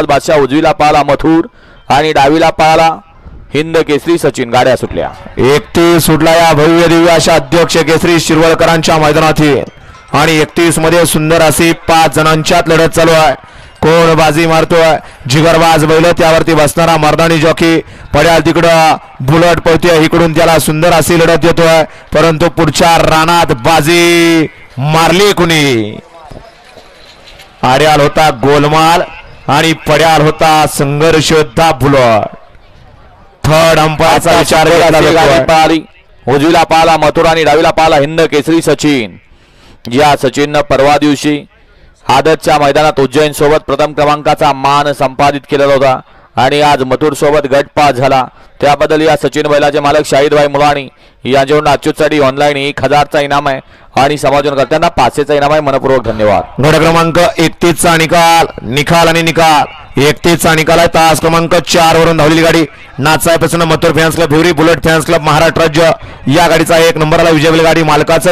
बादशाह उजवीला पाला मथुर आणि डावीला पाला हिंद केसरी सचिन. गाड्या सुटल्या. 31 सुटला या भव्य दिव्य अशा अध्यक्ष केसरी शिरवळकरांच्या मैदानातील आणि 31 मध्ये सुंदर अशी 5 जणांच्यात लढत चालू आहे. कोण बाजी मारतोय? जिगरबाज बैल त्यावरती बसणारा मर्दानी जॉकी पड्याल तिकडं बुलट पळतोय, इकडून त्याला सुंदर अशी लढत देतोय, परंतु पुढच्या रानात बाजी मारली कुणी? आड्याल होता गोलमाल आणि पड्याल होता संघर्ष योद्धा बुलट. थर्ड अंपायरचा विचार केला पाली उजवीला पाला मथुर आणि डावीला पाला हिंद केसरी सचिन. या सचिननं परवा दिवशी आदतच्या मैदानात उज्जैन सोबत प्रथम क्रमांकाचा मान संपादित केलेला होता आणि आज मथुर सोबत गटपास झाला. त्याबद्दल या सचिन बैलाचे मालक शाहिदभाई मुलाणी यांच्याकडून अच्युतसाठी ऑनलाईन 1000चा इनाम आहे आणि समाजकर्त्यांना 500चा इनाम आहे. मनपूर्वक धन्यवाद. गट क्रमांक 31 चा निकाल आणि निकाल 31 चा निकाल आहे. तास क्रमांक 4 वरून धावलेली गाडी नाचाय Prasanna Mathur fans club Bhivari bullet fans club Maharashtra राज्य या गाडीचा 1 नंबरला विजय गाडी मालकाचं